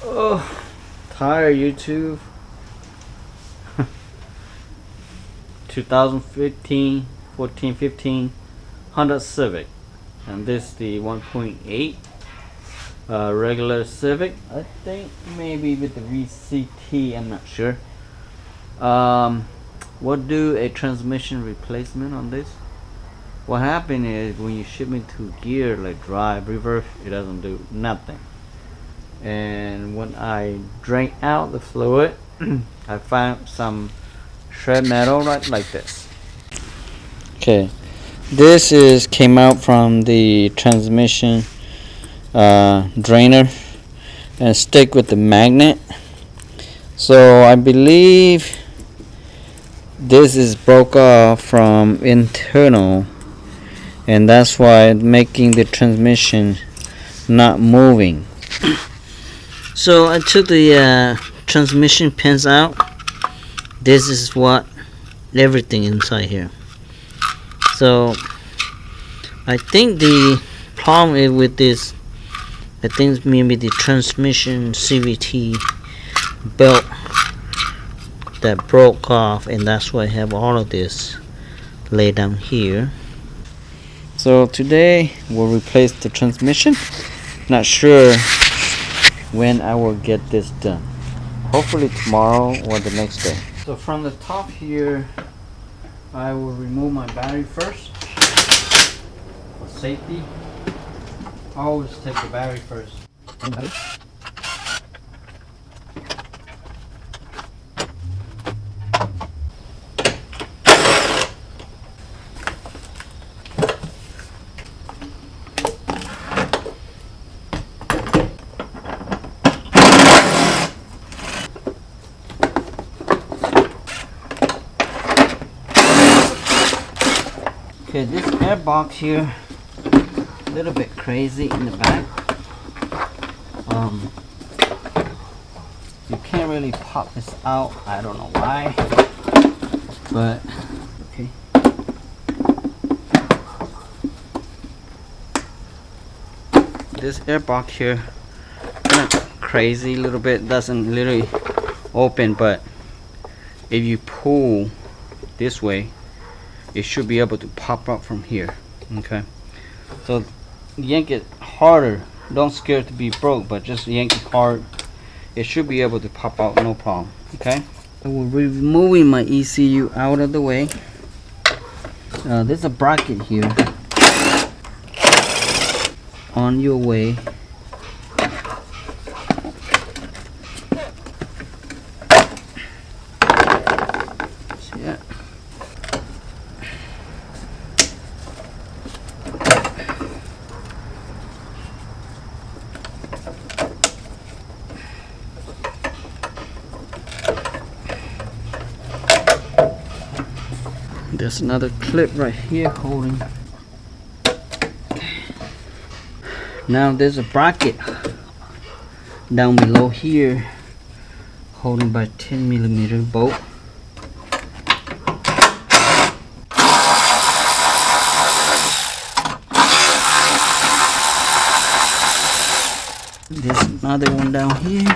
Oh, tire YouTube. 2015, 14, 15 Honda Civic, and this is the 1.8 regular Civic. I think maybe with the VCT, I'm not sure. We'll do a transmission replacement on this. What happened is when you ship into gear like drive, reverse, it doesn't do nothing. And when I drain out the fluid, I found some shred metal right like this. Okay, this is came out from the transmission drainer and stick with the magnet. So I believe this is broke off from internal, and that's why it's making the transmission not moving. So I took the transmission pins out. This is what everything inside here. So I think the problem is with this, I think maybe the transmission CVT belt that broke off, and that's why I have all of this laid down here. So today we'll replace the transmission. Not sure when I will get this done. Hopefully tomorrow or the next day. So from the top here, I will remove my battery first for safety. I always take the battery first. Okay, this air box here, a little bit crazy in the back. You can't really pop this out. I don't know why, but okay. This air box here, kind of crazy a little bit. Doesn't literally open, but if you pull this way, it should be able to pop up from here. Okay, so yank it harder. Don't scare to be broke, but just yank it hard. It should be able to pop out, no problem. Okay, I will be removing my ECU out of the way. There's a bracket here. On your way. Yeah. There's another clip right here holding. Now there's a bracket down below here holding by 10mm bolt. There's another one down here.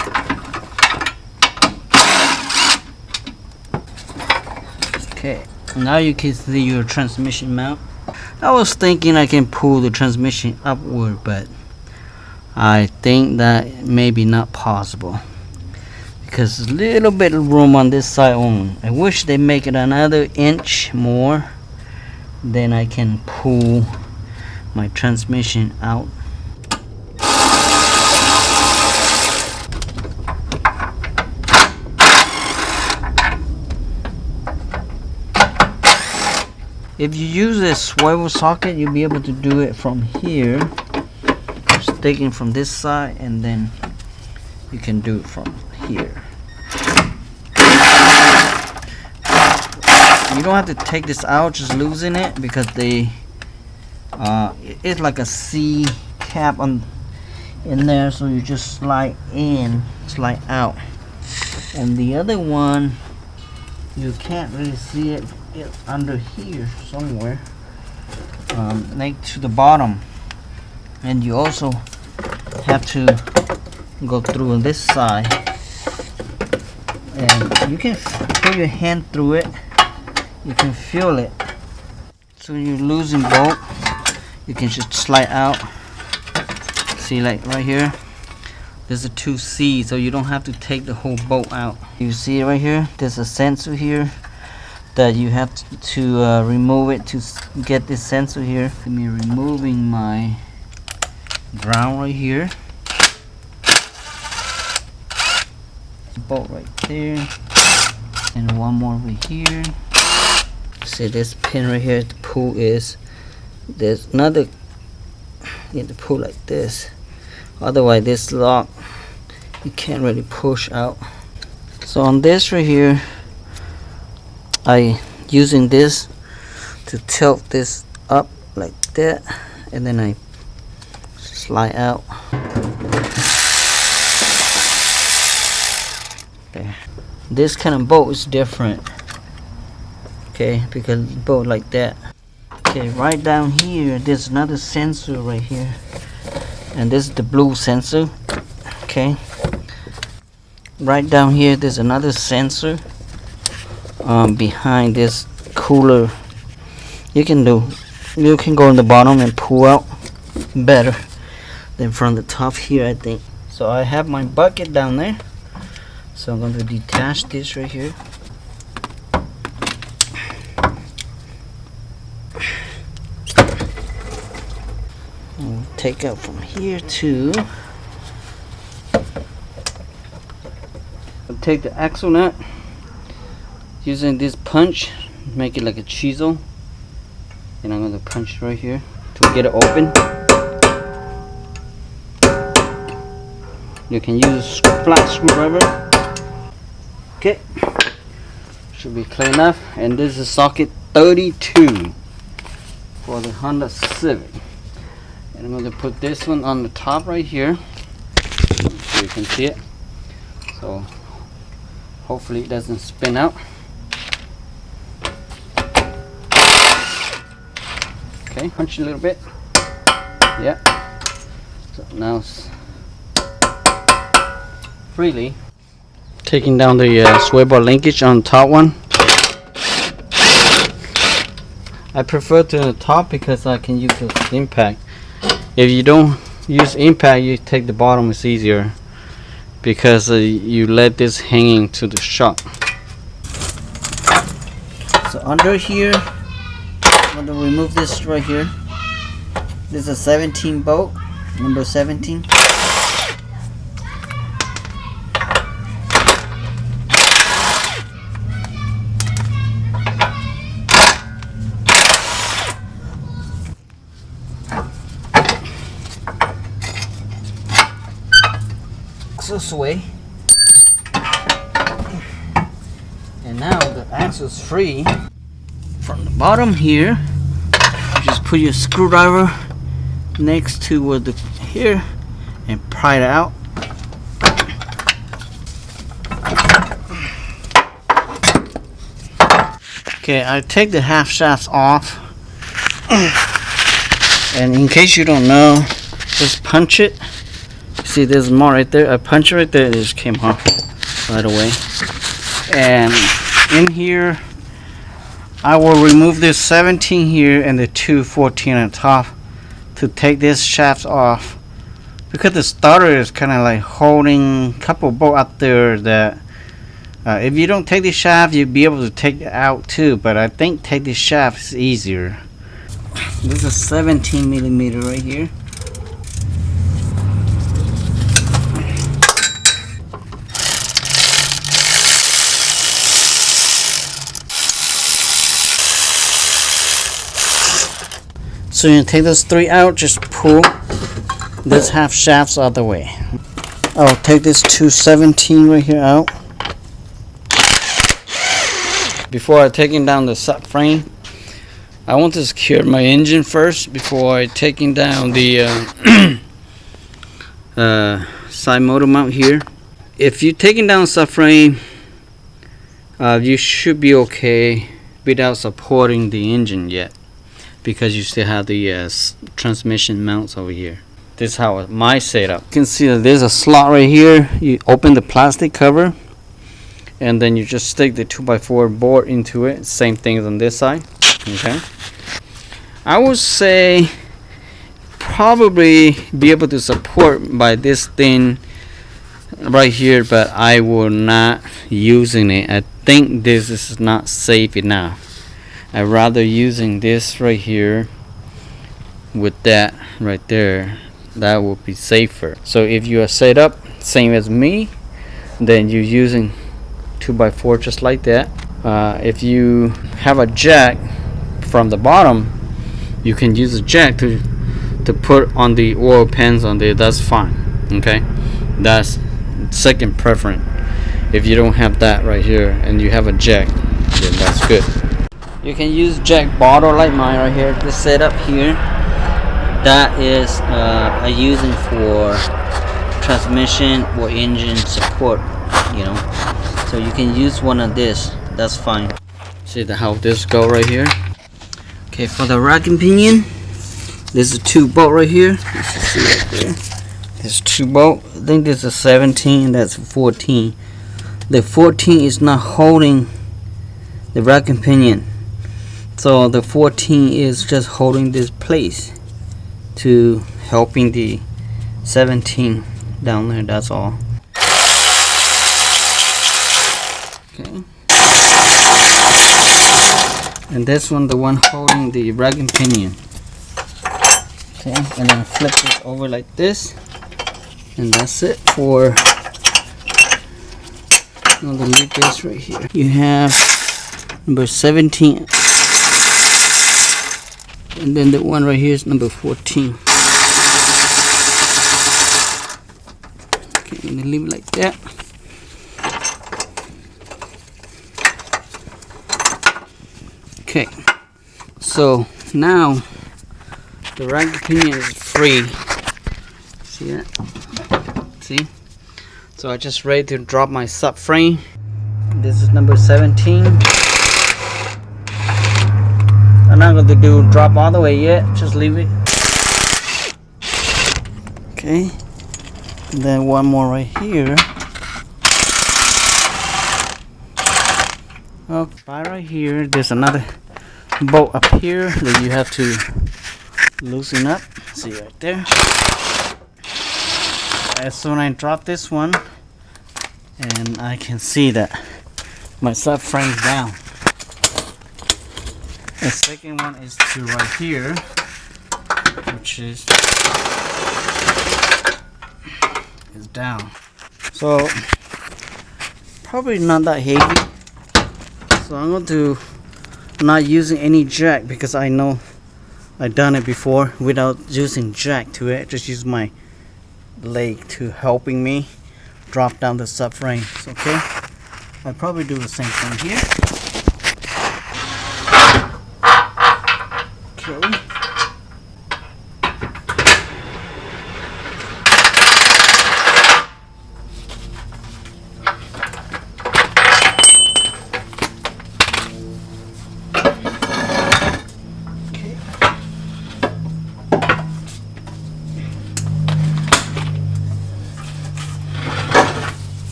Okay, now you can see your transmission mount. I was thinking I can pull the transmission upward, but I think that may be not possible because there's a little bit of room on this side only. I wish they make it another inch more, then I can pull my transmission out. If you use a swivel socket, you'll be able to do it from here. Just taking from this side, and then you can do it from here. You don't have to take this out, just loosen it, because they it's like a C cap on in there, so you just slide in, slide out. And the other one, you can't really see it. It's under here somewhere, next to the bottom, and you also have to go through on this side, and you can put your hand through it. You can feel it. So when you're losing bolt, you can just slide out. See, like right here, there's a 2C, so you don't have to take the whole bolt out. You see it right here, there's a sensor here that you have to remove it to get this sensor here. I'm removing my ground right here. Bolt right there, and one more over here. See this pin right here, the pull is, there's another, you have to pull like this, otherwise this lock you can't really push out. So on this right here, I using this to tilt this up like that, and then I slide out. There. This kind of bolt is different, okay, because it's bolt like that. Okay, right down here there's another sensor right here, and this is the blue sensor. Okay, right down here there's another sensor behind this cooler. You can go in the bottom and pull out better than from the top here, I think. So I have my bucket down there, so I'm going to detach this right here. We'll take out from here too. I'll take the axle nut using this punch, make it like a chisel, and I'm going to punch right here to get it open. You can use a flat screwdriver. Okay, should be clear enough. And this is socket 32 for the Honda Civic. And I'm going to put this one on the top right here so you can see it. So hopefully it doesn't spin out. Okay, punch it a little bit. Yeah. So now it's freely. Taking down the swivel linkage on the top one. I prefer to the top because I can use the impact. If you don't use impact, you take the bottom, it's easier because you let this hanging to the shock. So under here, I'm going to remove this right here. This is a 17 bolt, number 17. This way, and now the axle is free. From the bottom here, you just put your screwdriver next to where the here and pry it out. Okay, I take the half shafts off, and in case you don't know, just punch it. See, there's more right there. I punch it right there, it just came off right away. And in here, I will remove this 17 here and the 214 on top to take this shaft off, because the starter is kind of like holding a couple bolts out there that if you don't take the shaft, you'll be able to take it out too, but I think take the shaft is easier. This is 17 millimeter right here. So you take those three out, just pull this half shafts out the way. I'll take this 217 right here out. Before I taking down the subframe, I want to secure my engine first before I taking down the side motor mount here. If you're taking down the subframe, you should be okay without supporting the engine yet, because you still have the transmission mounts over here. This is how my setup. You can see that there's a slot right here. You open the plastic cover, and then you just stick the 2x4 board into it. Same thing on this side. Okay. I would say probably be able to support by this thing right here, but I will not using it. I think this is not safe enough. I'd rather using this right here with that right there. That will be safer. So if you are set up same as me, then you're using 2x4 just like that. If you have a jack from the bottom, you can use a jack to put on the oil pans on there. That's fine. Okay, that's second preference. If you don't have that right here and you have a jack, then that's good. You can use jack bottle like mine right here. This setup here, that is I using for transmission or engine support, you know. So you can use one of this. That's fine. See how this go right here. Okay, for the rack and pinion, there's a 2 bolt right here. You can see right there. There's 2 bolt. I think there's a 17. That's 14. The 14 is not holding the rack and pinion, so the 14 is just holding this place to helping the 17 down there. That's all. Okay. And this one, the one holding the rack and pinion. Okay, and then flip it over like this, and that's it for the lead this right here. You have number 17, and then the one right here is number 14. Okay, and then leave it like that. Okay, so now the rack pinion is free. See that? See? So I just ready to drop my subframe. This is number 17. I'm not going to do drop all the way yet. Just leave it. Okay. And then one more right here. Oh, right here. There's another bolt up here that you have to loosen up. See right there. As soon as I drop this one, and I can see that my subframe's down. The second one is to right here, which is down. So probably not that heavy. So I'm going to not using any jack because I know I've done it before without using jack to it. Just use my leg to helping me drop down the subframe. Okay, I'll probably do the same thing here. Okay.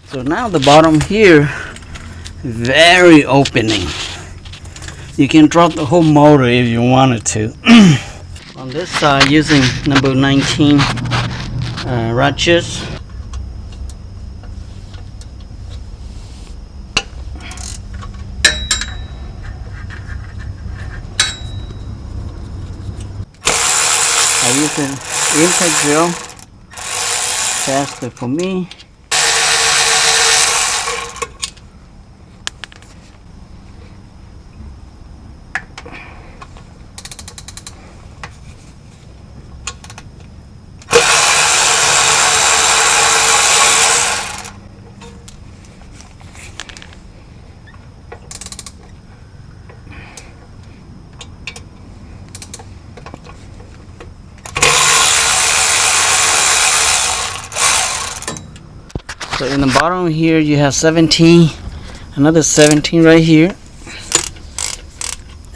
So now the bottom here, very opening. You can drop the whole motor if you wanted to. On this side, using number 19 ratchets. I use an impact drill, faster for me. So in the bottom here you have 17, another 17 right here.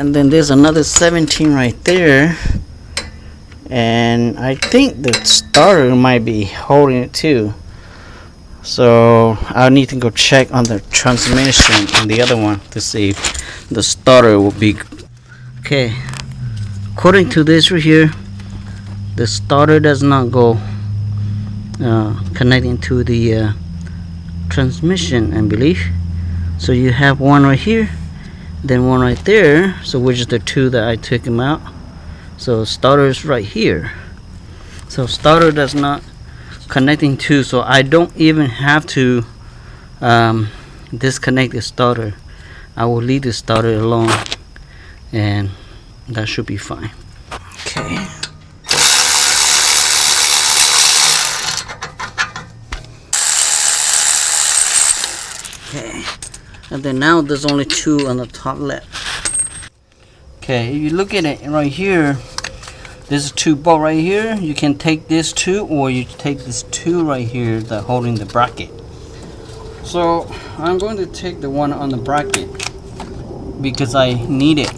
and then there's another 17 right there, and I think the starter might be holding it too. So I need to go check on the transmission on the other one to see if the starter will be okay. According to this right here, the starter does not go connecting to the transmission, I believe. So you have one right here, then one right there, so which is the two that I took them out. So starter is right here, so starter does not connecting to, so I don't even have to disconnect the starter. I will leave the starter alone, and that should be fine. Okay. Okay, and then now there's only two on the top left. Okay, if you look at it right here, there's two bolts right here. You can take this two, or you take this two right here that holding the bracket. So I'm going to take the one on the bracket because I need it.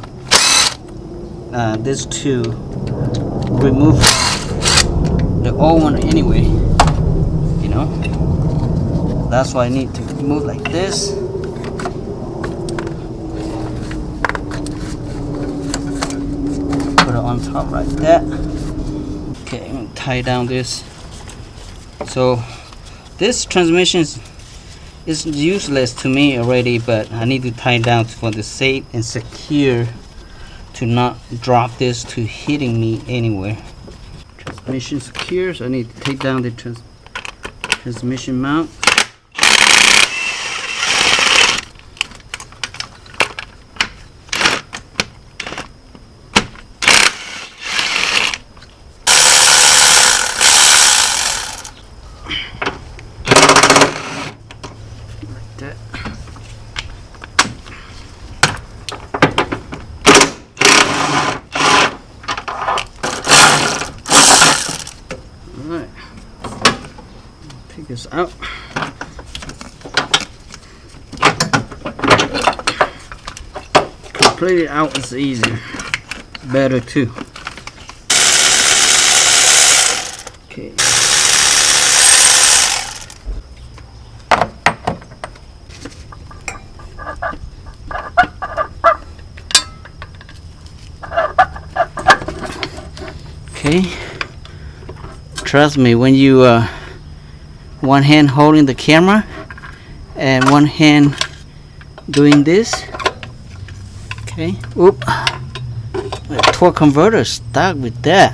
This two remove the old one anyway. You know, that's why I need to move like this. Put it on top like that. Okay, I'm gonna tie down this. So this transmission is useless to me already, but I need to tie it down for the safe and secure to not drop this to hitting me anywhere. Transmission secure, so I need to take down the transmission mount. Alright, take this out. Completely out is easier, better too. Okay. Okay. Trust me, when you one hand holding the camera and one hand doing this, okay, oop, the torque converter stuck with that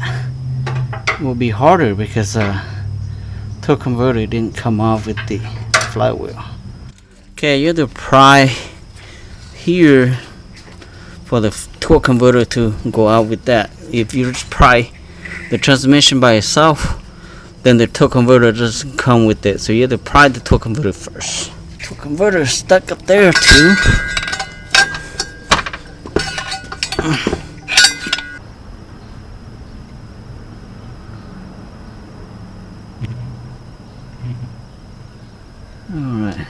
will be harder because torque converter didn't come off with the flywheel. Okay, you have to pry here for the torque converter to go out with that. If you just pry the transmission by itself, then the torque converter doesn't come with it, so you have to pry the torque converter first. Torque converter is stuck up there too. Alright,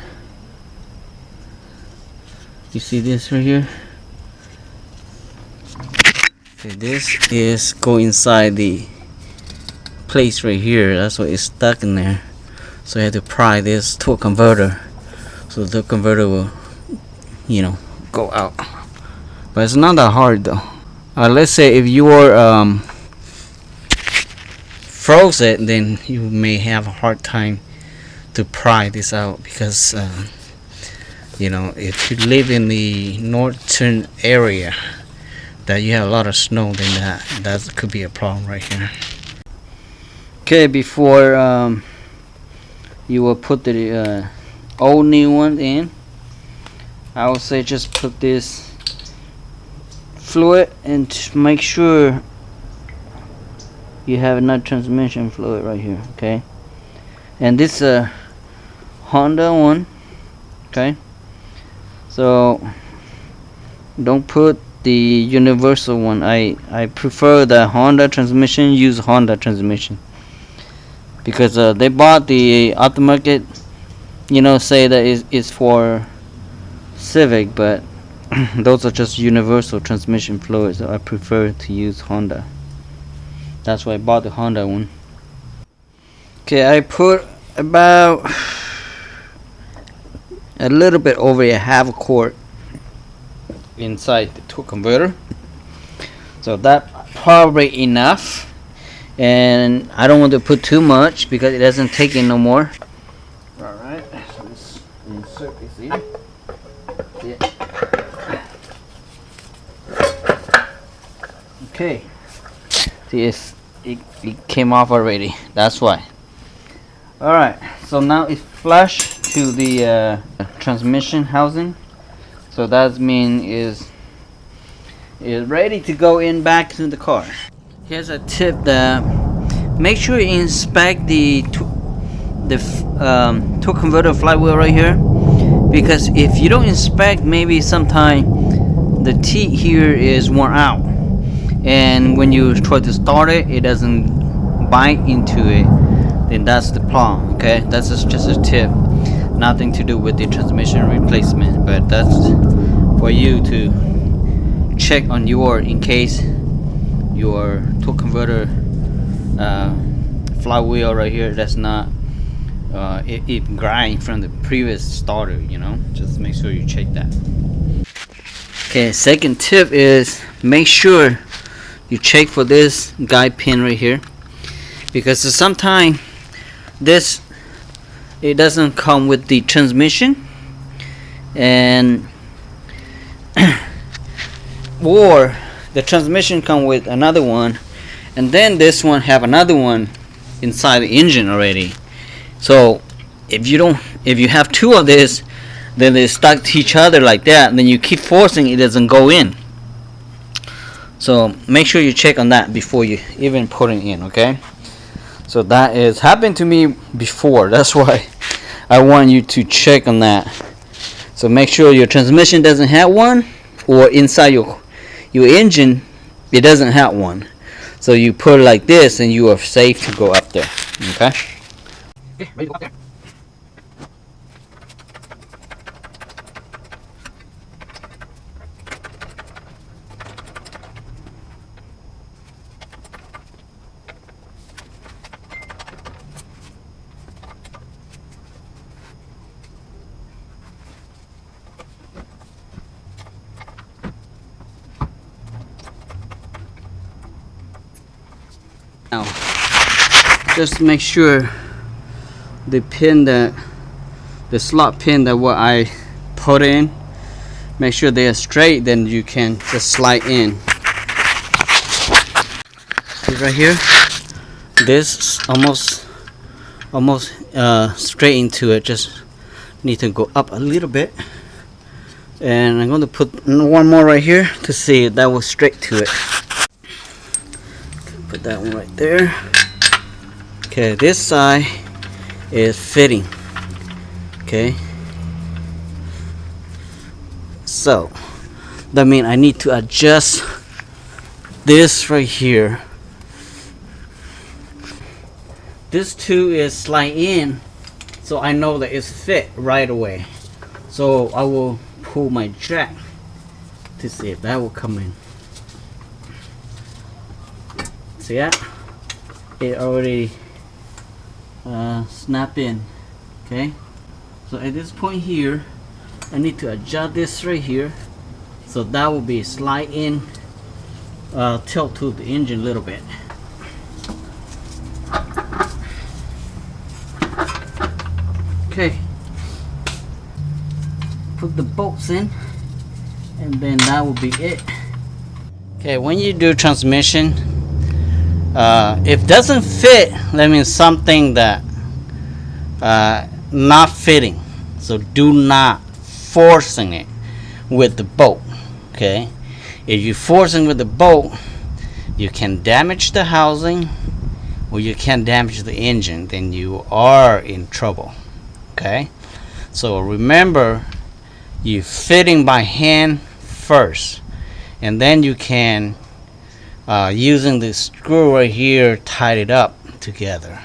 you see this right here? Okay, this is go inside the place right here. That's why it's stuck in there. So I have to pry this torque converter, so the torque converter will, you know, go out. But it's not that hard though. Let's say if you are froze it, then you may have a hard time to pry this out because you know, if you live in the northern area that you have a lot of snow, then that could be a problem right here. Okay, before you will put the old new one in, I would say just put this fluid and make sure you have enough transmission fluid right here. Okay, and this Honda one. Okay, so don't put the universal one. I prefer the Honda transmission. Use Honda transmission because they bought the aftermarket, you know, say that it's for Civic, but those are just universal transmission fluids. So I prefer to use Honda. That's why I bought the Honda one. Okay, I put about a little bit over a half a quart inside the torque converter, so that probably enough. And I don't want to put too much because it doesn't take in no more. Alright, so let's insert this in. Yeah. Okay, see, it came off already, that's why. Alright, so now it's flush to the transmission housing, so that means is ready to go in back to the car. Here's a tip that make sure you inspect the torque converter flywheel right here, because if you don't inspect, maybe sometime the teeth here is worn out, and when you try to start it, it doesn't bite into it, then that's the problem. Okay, that's just a tip, nothing to do with the transmission replacement, but that's for you to check on in case your torque converter flywheel right here, that's not it grind from the previous starter, you know. Just make sure you check that. Okay, second tip is make sure you check for this guide pin right here, because sometimes it doesn't come with the transmission, and or the transmission come with another one, and then this one have another one inside the engine already. So if you have two of this, then they stuck to each other like that, and then you keep forcing, it doesn't go in. So make sure you check on that before you even put it in. Okay, so that is happened to me before, that's why I want you to check on that. So make sure your transmission doesn't have one, or inside your engine it doesn't have one, so you put it like this and you are safe to go up there. Okay, ready to go up there. Now, just make sure the slot pin that what I put in, make sure they are straight, then you can just slide in. See right here, this almost straight into it, just need to go up a little bit, and I'm going to put one more right here to see if that was straight to it. Put that one right there. Okay, this side is fitting. Okay, so that means I need to adjust this right here. This too is slide in, so I know that it's fit right away. So I will pull my jack to see if that will come in. See that? It already snap in. Okay, so at this point here, I need to adjust this right here, so that will be slide in, tilt to the engine a little bit. Okay, put the bolts in, and then that will be it. Okay, when you do transmission, if doesn't fit, that means something that not fitting, so do not forcing it with the bolt. Okay, if you forcing with the bolt, you can damage the housing or you can damage the engine, then you are in trouble. Okay, so remember, you fitting by hand first, and then you can using the screw right here tied it up together.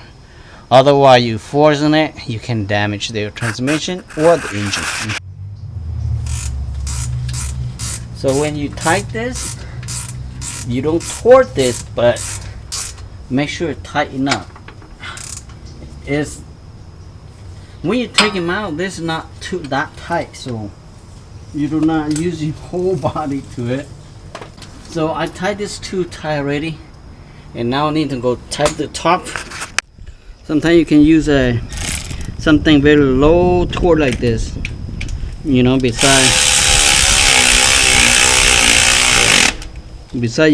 Otherwise, you forcing it, you can damage the transmission or the engine. So when you tighten this, you don't torque this, but make sure it tighten up. It's when you take them out, this is not too that tight, so you do not use your whole body to it. So I tied this too tight already, and now I need to go tighten the top. Sometimes you can use something very low torque like this, you know, besides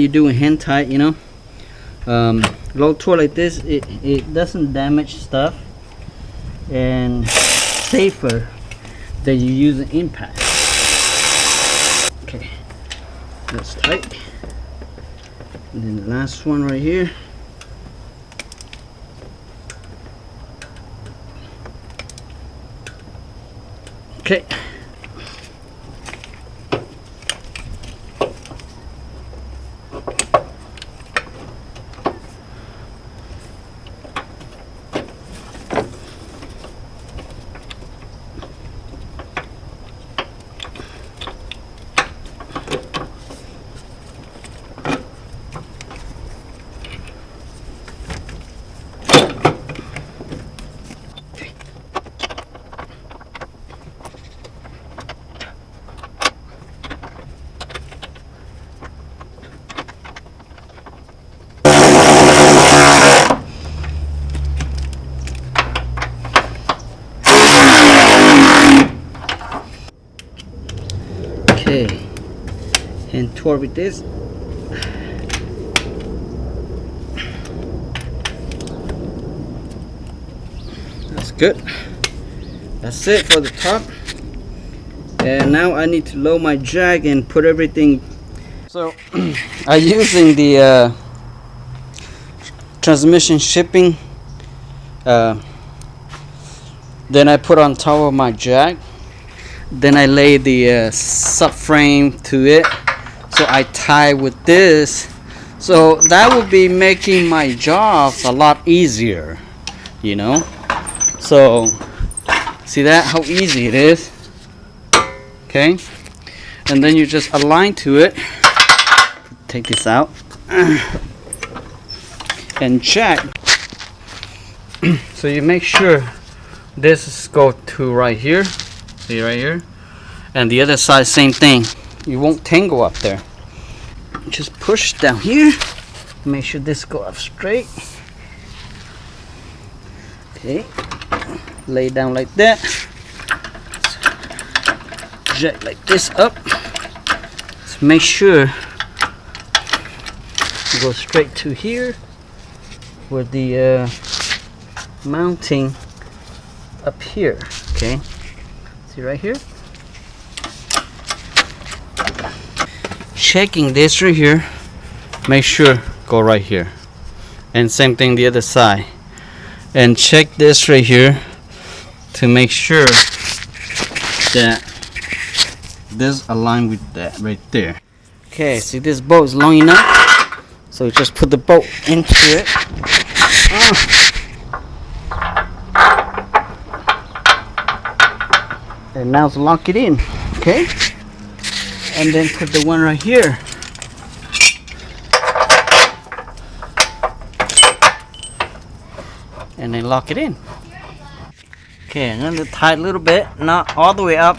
you doing hand tight, you know. Low torque like this, it doesn't damage stuff and safer than you use an impact. Okay, that's tight. And then the last one right here. Okay. Okay, and torque with this. That's good. That's it for the top. And now I need to load my jack and put everything. So I'm using the transmission shipping. Then I put on top of my jack. Then I lay the subframe to it, so I tie with this, so that would be making my jobs a lot easier, you know. So see that, how easy it is. Okay, and then you just align to it. Take this out and check. So you make sure this is go to right here. See right here, and the other side same thing. You won't tangle up there. Just push down here. Make sure this go up straight. Okay, lay down like that. Jack like this up. So make sure you go straight to here with the mounting up here. Okay. See right here, checking this right here, make sure go right here, and same thing the other side, and check this right here to make sure that this align with that right there. Okay, see this bolt is long enough, so you just put the bolt into it. And now to lock it in, okay? And then put the one right here. And then lock it in. Okay, I'm gonna tie a little bit, not all the way up.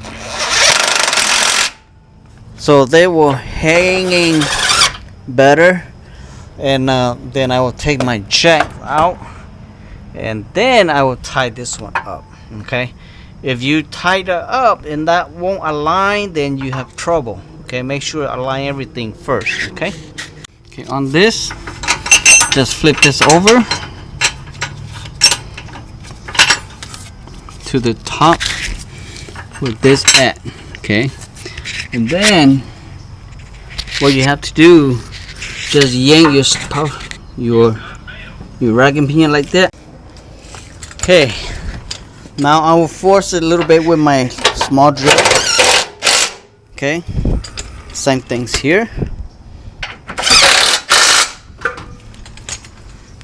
So they will hanging better. And then I will take my jack out. And then I will tie this one up, okay? If you tie it up and that won't align, then you have trouble. Okay, make sure to align everything first. Okay. Okay, on this, just flip this over to the top with this at. Okay, and then what you have to do, just yank your ragging pinion like that. Okay. Now I will force it a little bit with my small drill. Okay, same things here.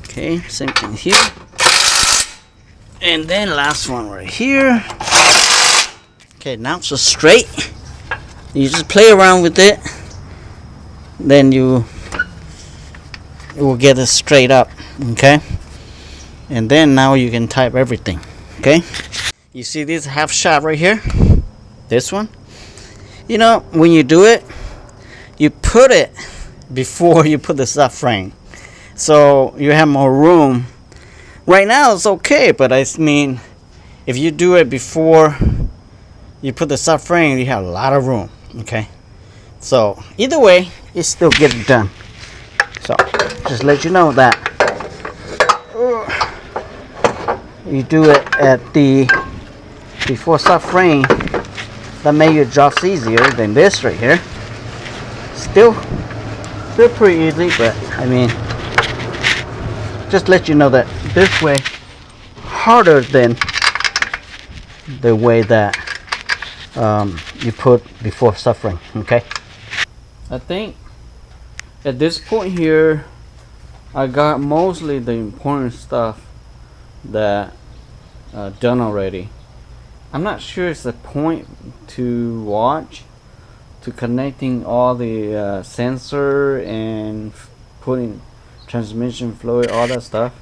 Okay, same thing here. And then last one right here. Okay, now it's just straight. You just play around with it. then you will get it straight up. Okay, and then now you can type everything. Okay, you see this half shot right here, this one, you know, when you do it, you put it before you put the subframe, so you have more room. Right now it's okay, but I mean, if you do it before you put the subframe, you have a lot of room. Okay, so either way, you still get it done. So just let you know that you do it at the before subframe, that make your jobs easier than this right here. Still pretty easy, but I mean, just let you know that this way harder than the way that you put before subframe. Okay, I think at this point here I got mostly the important stuff that done already. I'm not sure it's the point to watch to connecting all the sensor and putting transmission fluid, all that stuff,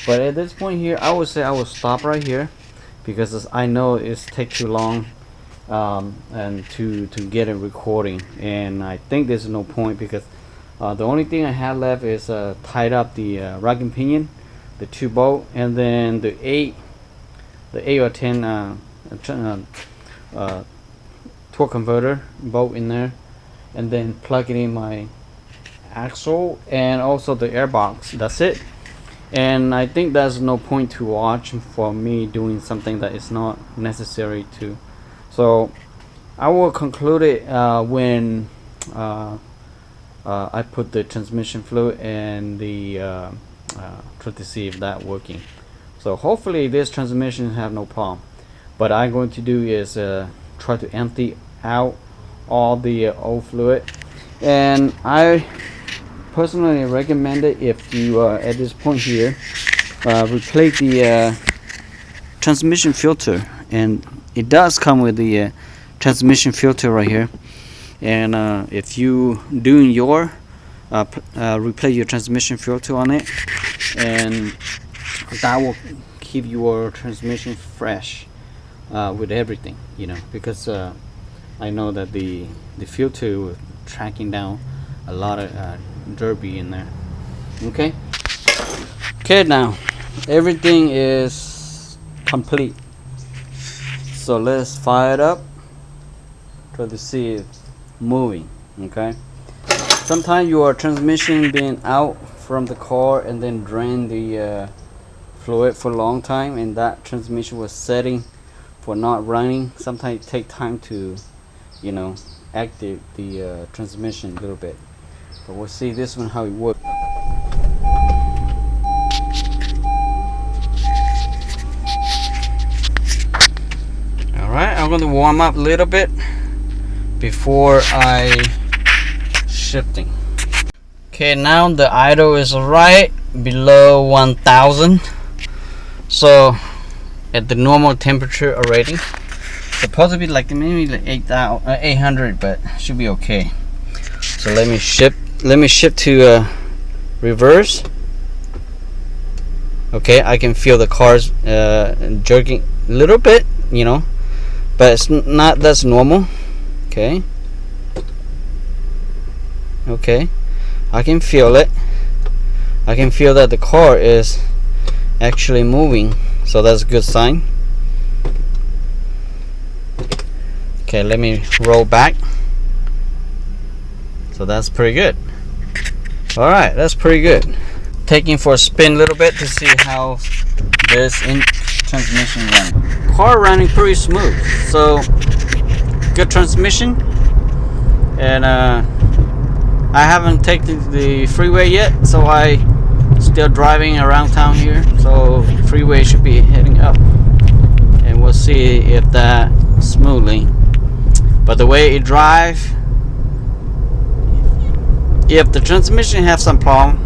but at this point here I would say I will stop right here, because I know it's take too long and to get it recording, and I think there's no point, because the only thing I have left is tied up the racking pinion, the 2 bolt, and then the 8 or 10 torque converter bolt in there, and then plug it in my axle and also the air box. That's it. And I think there's no point to watch for me doing something that is not necessary to. So I will conclude it when I put the transmission fluid and the try to see if that working. So hopefully this transmission have no problem. What I'm going to do is try to empty out all the old fluid, and I personally recommend it if you at this point here replace the transmission filter, and it does come with the transmission filter right here, and if you doing your replace your transmission filter on it, and that will keep your transmission fresh with everything, you know, because I know that the filter was tracking down a lot of derby in there. Okay, now everything is complete, so let's fire it up, try to see it moving. Okay, sometimes your transmission being out from the car and then drain the fluid for a long time, and that transmission was setting for not running. Sometimes it take time to, you know, active the transmission a little bit, but we'll see this one how it works. Alright, I'm going to warm up a little bit before I shifting. Okay, now the idle is right below 1000, so at the normal temperature already. Supposed to be like maybe like 800, but should be okay. So let me shift to reverse. Okay, I can feel the cars jerking a little bit, you know, but it's not, that's normal. Okay, I can feel it. I can feel that the car is actually moving, so that's a good sign. Okay, let me roll back. So that's pretty good. Alright, that's pretty good. Taking for a spin a little bit to see how this transmission running. Car running pretty smooth, so good transmission. And I haven't taken the freeway yet, so I still driving around town here, so freeway should be heading up, and we'll see if that smoothly. But the way it drive, if the transmission have some problem,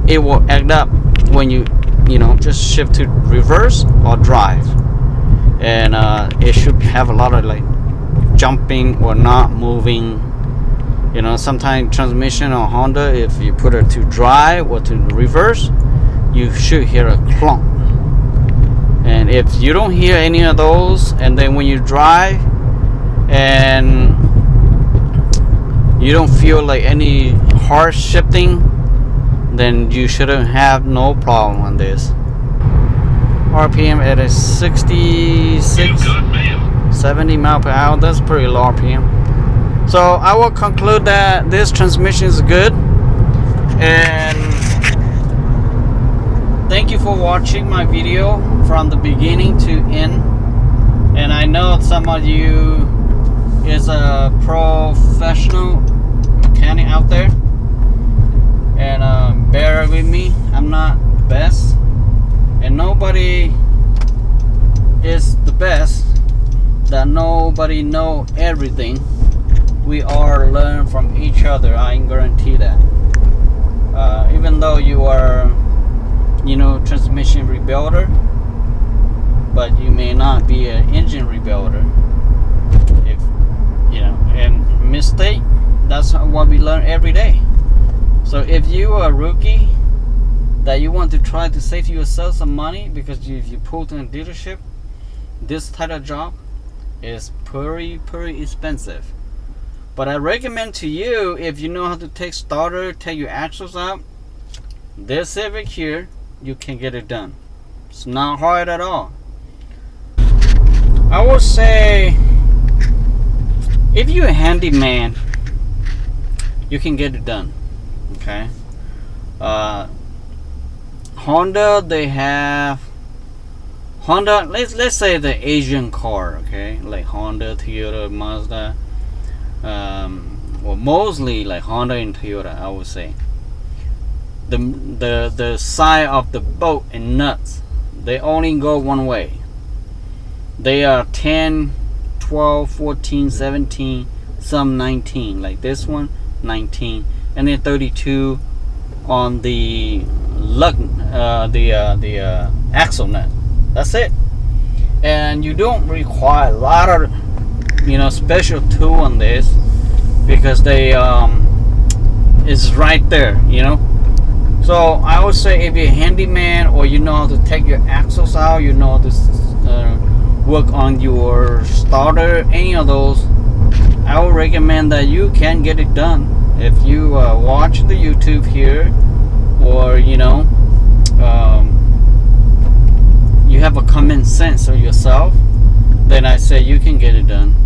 it will act up when you know, just shift to reverse or drive, and it should have a lot of like jumping or not moving You know, sometimes transmission on Honda, if you put it to drive or to reverse, you should hear a clunk. And if you don't hear any of those, and then when you drive and you don't feel like any hard shifting, then you shouldn't have no problem on this. RPM at a 66, 70 mile per hour. That's pretty low RPM. So I will conclude that this transmission is good, and thank you for watching my video from the beginning to end. And I know some of you is a professional mechanic out there, and bear with me, I'm not the best, and nobody is the best, that nobody know everything. We all learn from each other, I guarantee that. Even though you are, you know, transmission rebuilder, but you may not be an engine rebuilder. If you know, and mistake, that's what we learn every day. So if you are a rookie that you want to try to save yourself some money, because if you pull to a dealership, this type of job is pretty expensive. But I recommend to you, if you know how to take starter, take your axles out, this Civic here, you can get it done. It's not hard at all. I would say, if you're a handyman, you can get it done. Okay. Honda, they have Honda. Let's say the Asian car. Okay, like Honda, Toyota, Mazda. Well, mostly like Honda and Toyota, I would say. The side of the bolt and nuts, they only go one way. They are 10, 12, 14, 17, some 19. Like this one, 19, and then 32 on the axle nut. That's it. And you don't require a lot of, you know, special tool on this, because they is right there, you know. So I would say, if you're a handyman, or you know how to take your axles out, you know how to work on your starter, any of those, I would recommend that you can get it done. If you watch the YouTube here, or you know, you have a common sense of yourself, then I say you can get it done.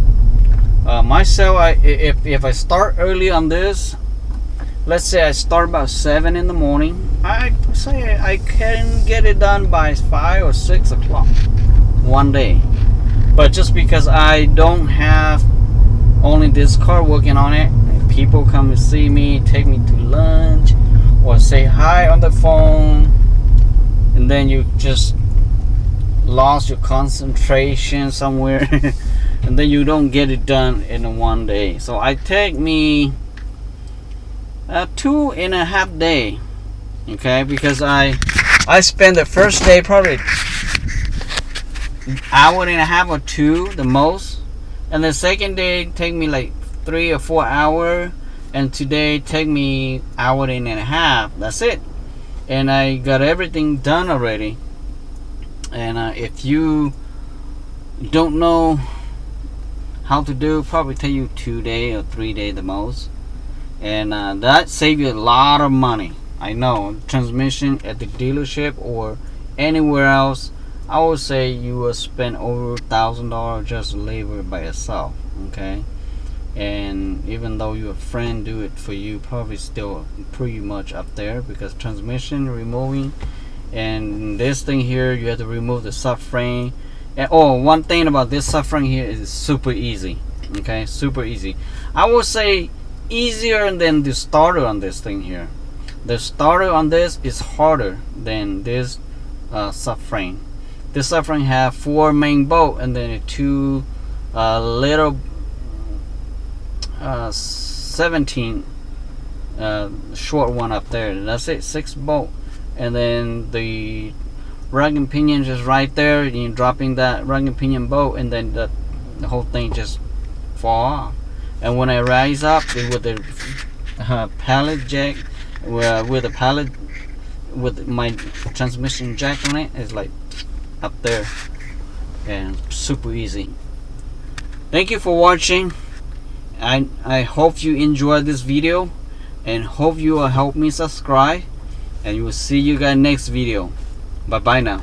Myself, if I start early on this, let's say I start about 7 in the morning, I say I can get it done by 5 or 6 o'clock one day. But just because I don't have only this car working on it, and people come to see me, take me to lunch, or say hi on the phone, and then you just lost your concentration somewhere and then you don't get it done in one day. So I take me 2.5 days, okay, because I spend the first day probably hour and a half or 2 the most, and the second day take me like 3 or 4 hours, and today take me hour and a half. That's it, and I got everything done already. And if you don't know how to do, probably take you 2 days or 3 days the most, and that save you a lot of money. I know, transmission at the dealership or anywhere else, I would say you will spend over $1,000 just labor by yourself. Okay, and even though your friend do it for you, probably still pretty much up there, because transmission removing, and this thing here, you have to remove the subframe. And one thing about this subframe here is super easy. Okay, super easy. I would say easier than the starter on this thing here. The starter on this is harder than this subframe. This subframe have 4 main bolts, and then 2 little 17 short one up there. That's it, 6 bolts. And then the rug pinion just right there, you're dropping that rug pinion bolt, and then the whole thing just fall off. and when I rise up with the pallet jack, with a pallet with my transmission jack on it, it's like up there, and super easy. Thank you for watching. I hope you enjoyed this video, and hope you will help me subscribe, and we will see you guys next video. Bye bye now.